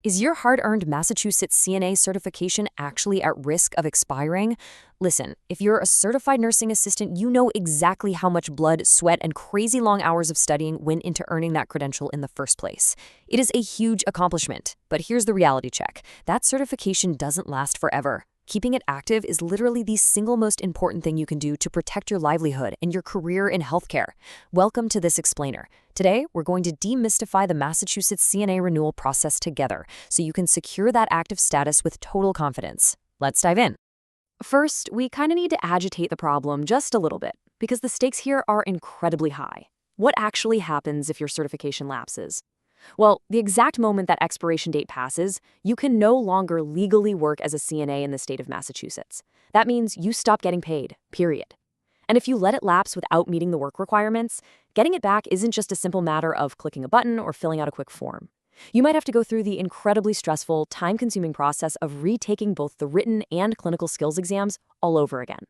Is your hard-earned Massachusetts CNA certification actually at risk of expiring? Listen, if you're a certified nursing assistant, you know exactly how much blood, sweat, and crazy long hours of studying went into earning that credential in the first place. It is a huge accomplishment, but here's the reality check. That certification doesn't last forever. Keeping it active is literally the single most important thing you can do to protect your livelihood and your career in healthcare. Welcome to This Explainer. Today, we're going to demystify the Massachusetts CNA renewal process together so you can secure that active status with total confidence. Let's dive in. First, we kind of need to agitate the problem just a little bit because the stakes here are incredibly high. What actually happens if your certification lapses? Well, the exact moment that expiration date passes, you can no longer legally work as a CNA in the state of Massachusetts. That means you stop getting paid, period. And if you let it lapse without meeting the work requirements, getting it back isn't just a simple matter of clicking a button or filling out a quick form. You might have to go through the incredibly stressful, time-consuming process of retaking both the written and clinical skills exams all over again.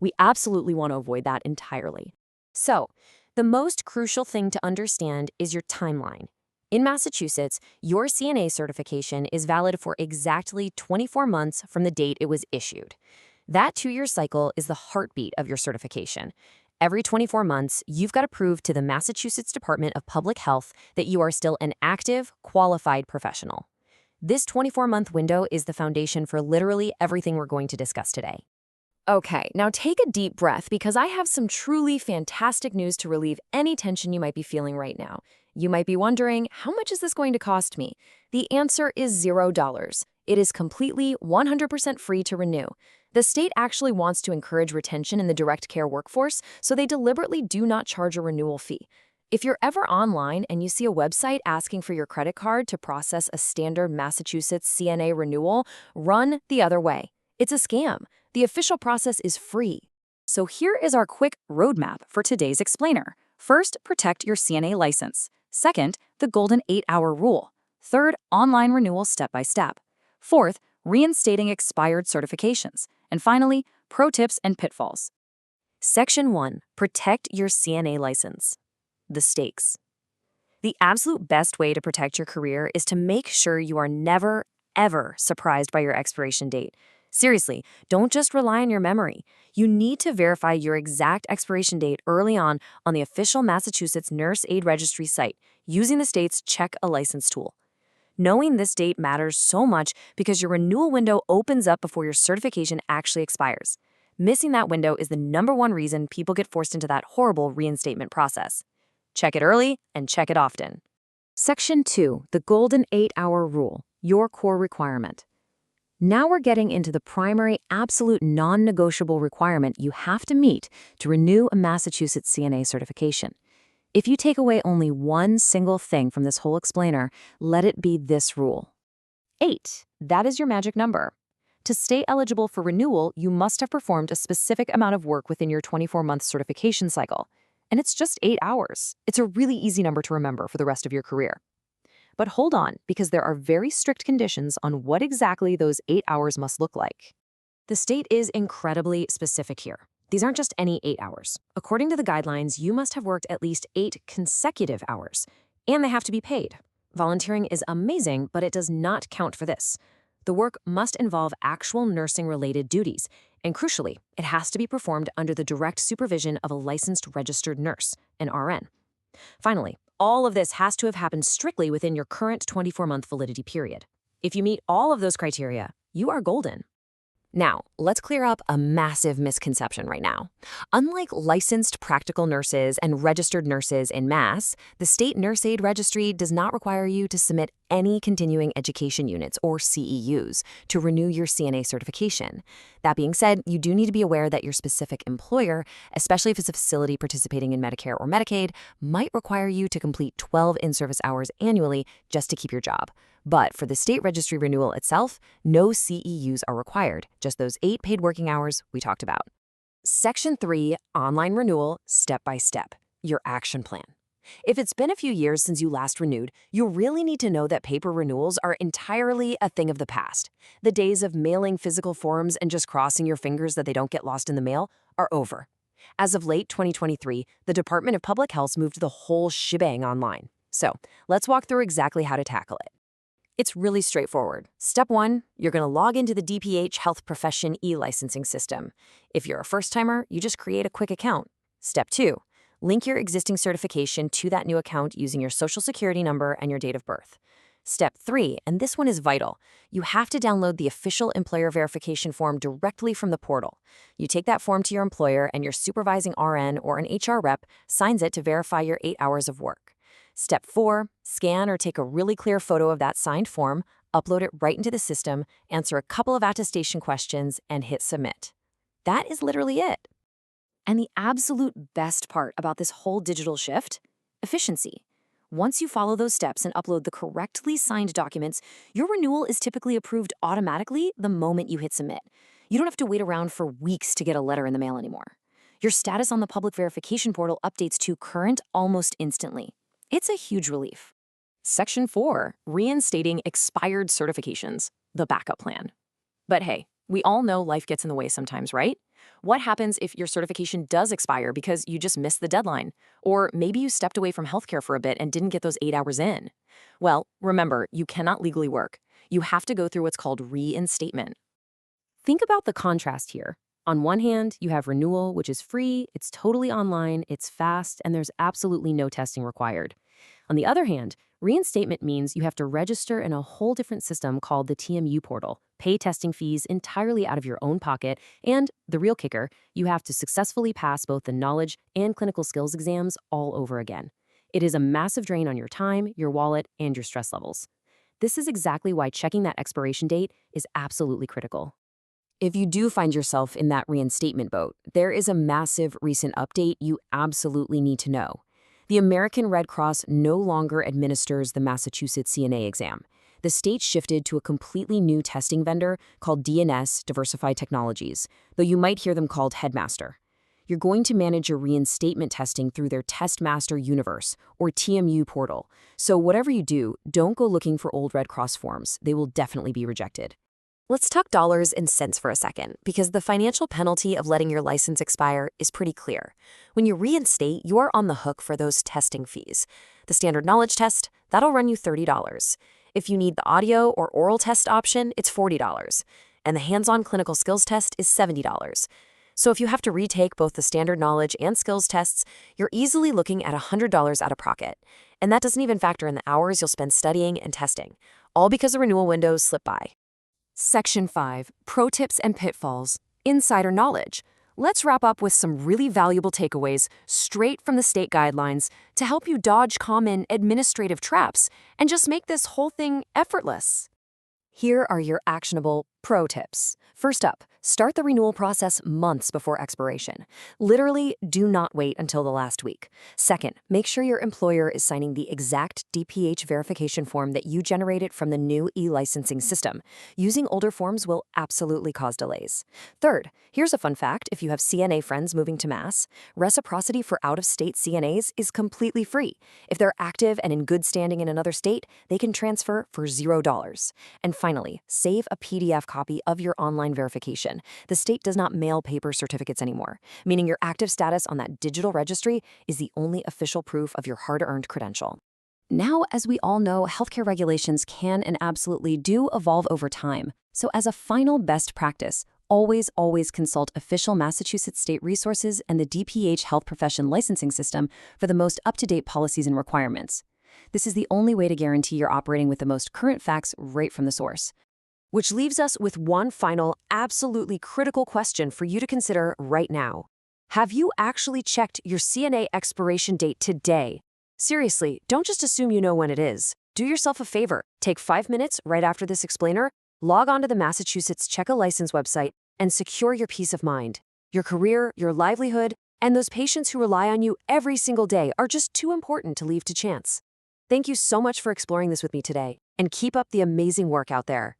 We absolutely want to avoid that entirely. So, the most crucial thing to understand is your timeline. In Massachusetts, your CNA certification is valid for exactly 24 months from the date it was issued. That 2-year cycle is the heartbeat of your certification. Every 24 months, you've got to prove to the Massachusetts Department of Public Health that you are still an active, qualified professional. This 24-month window is the foundation for literally everything we're going to discuss today. Okay, now take a deep breath because I have some truly fantastic news to relieve any tension you might be feeling right now. You might be wondering, how much is this going to cost me? The answer is $0. It is completely 100% free to renew. The state actually wants to encourage retention in the direct care workforce, so they deliberately do not charge a renewal fee. If you're ever online and you see a website asking for your credit card to process a standard Massachusetts CNA renewal, run the other way. It's a scam. The official process is free. So here is our quick roadmap for today's explainer. First, protect your CNA license. Second, the golden 8-hour rule. Third, online renewal step-by-step. Fourth, reinstating expired certifications. And finally, pro tips and pitfalls. Section 1. Protect your CNA license. The stakes. The absolute best way to protect your career is to make sure you are never, ever surprised by your expiration date. Seriously, don't just rely on your memory. You need to verify your exact expiration date early on the official Massachusetts Nurse Aid Registry site using the state's Check a License tool. Knowing this date matters so much because your renewal window opens up before your certification actually expires. Missing that window is the #1 reason people get forced into that horrible reinstatement process. Check it early and check it often. Section 2. The golden 8-hour rule. Your core requirement. Now we're getting into the primary, absolute non-negotiable requirement you have to meet to renew a Massachusetts CNA certification. If you take away only one single thing from this whole explainer, let it be this rule. 8. That is your magic number. To stay eligible for renewal, you must have performed a specific amount of work within your 24-month certification cycle. And it's just 8 hours. It's a really easy number to remember for the rest of your career. But hold on, because there are very strict conditions on what exactly those 8 hours must look like. The state is incredibly specific here. These aren't just any 8 hours. According to the guidelines, you must have worked at least 8 consecutive hours, and they have to be paid. Volunteering is amazing, but it does not count for this. The work must involve actual nursing-related duties, and crucially, it has to be performed under the direct supervision of a licensed registered nurse, an RN. Finally, all of this has to have happened strictly within your current 24-month validity period. If you meet all of those criteria, you are golden. Now, let's clear up a massive misconception right now. Unlike licensed practical nurses and registered nurses in Mass, the State Nurse Aid Registry does not require you to submit any continuing education units, or CEUs, to renew your CNA certification. That being said, you do need to be aware that your specific employer, especially if it's a facility participating in Medicare or Medicaid, might require you to complete 12 in-service hours annually just to keep your job. But for the state registry renewal itself, no CEUs are required, just those 8 paid working hours we talked about. Section 3, Online Renewal Step-by-Step, your action plan. If it's been a few years since you last renewed, you really need to know that paper renewals are entirely a thing of the past. The days of mailing physical forms and just crossing your fingers that they don't get lost in the mail are over. As of late 2023, the Department of Public Health moved the whole shebang online. So let's walk through exactly how to tackle it. It's really straightforward. Step 1, you're going to log into the DPH Health Profession e-licensing system. If you're a first-timer, you just create a quick account. Step 2, link your existing certification to that new account using your social security number and your date of birth. Step 3, and this one is vital, you have to download the official employer verification form directly from the portal. You take that form to your employer and your supervising RN or an HR rep signs it to verify your 8 hours of work. Step 4, scan or take a really clear photo of that signed form, upload it right into the system, answer a couple of attestation questions, and hit submit. That is literally it. And the absolute best part about this whole digital shift? Efficiency. Once you follow those steps and upload the correctly signed documents, your renewal is typically approved automatically the moment you hit submit. You don't have to wait around for weeks to get a letter in the mail anymore. Your status on the public verification portal updates to current almost instantly. It's a huge relief. Section 4, reinstating expired certifications, the backup plan. But hey, we all know life gets in the way sometimes, right? What happens if your certification does expire because you just missed the deadline? Or maybe you stepped away from healthcare for a bit and didn't get those 8 hours in? Well, remember, you cannot legally work. You have to go through what's called reinstatement. Think about the contrast here. On one hand, you have Renewal, which is free, it's totally online, it's fast, and there's absolutely no testing required. On the other hand, reinstatement means you have to register in a whole different system called the TMU portal, pay testing fees entirely out of your own pocket, and, the real kicker, you have to successfully pass both the knowledge and clinical skills exams all over again. It is a massive drain on your time, your wallet, and your stress levels. This is exactly why checking that expiration date is absolutely critical. If you do find yourself in that reinstatement boat, there is a massive recent update you absolutely need to know. The American Red Cross no longer administers the Massachusetts CNA exam. The state shifted to a completely new testing vendor called DNS Diversified Technologies, though you might hear them called Headmaster. You're going to manage your reinstatement testing through their Testmaster Universe, or TMU portal. So whatever you do, don't go looking for old Red Cross forms. They will definitely be rejected. Let's talk dollars and cents for a second, because the financial penalty of letting your license expire is pretty clear. When you reinstate, you're on the hook for those testing fees. The standard knowledge test, that'll run you $30. If you need the audio or oral test option, it's $40. And the hands-on clinical skills test is $70. So if you have to retake both the standard knowledge and skills tests, you're easily looking at $100 out of pocket. And that doesn't even factor in the hours you'll spend studying and testing, all because the renewal windows slip by. Section 5, Pro Tips and Pitfalls, Insider Knowledge. Let's wrap up with some really valuable takeaways straight from the state guidelines to help you dodge common administrative traps and just make this whole thing effortless. Here are your actionable pro tips. First up, start the renewal process months before expiration. Literally, do not wait until the last week. Second, make sure your employer is signing the exact DPH verification form that you generated from the new e-licensing system. Using older forms will absolutely cause delays. Third, here's a fun fact if you have CNA friends moving to Mass. Reciprocity for out-of-state CNAs is completely free. If they're active and in good standing in another state, they can transfer for $0. And finally, save a PDF copy of your online verification. The state does not mail paper certificates anymore, meaning your active status on that digital registry is the only official proof of your hard-earned credential. Now, as we all know, healthcare regulations can and absolutely do evolve over time. So as a final best practice, always consult official Massachusetts state resources and the DPH Health Profession licensing system for the most up-to-date policies and requirements. This is the only way to guarantee you're operating with the most current facts right from the source. Which leaves us with one final, absolutely critical question for you to consider right now. Have you actually checked your CNA expiration date today? Seriously, don't just assume you know when it is. Do yourself a favor. Take 5 minutes right after this explainer, log on to the Massachusetts Check a License website, and secure your peace of mind. Your career, your livelihood, and those patients who rely on you every single day are just too important to leave to chance. Thank you so much for exploring this with me today, and keep up the amazing work out there.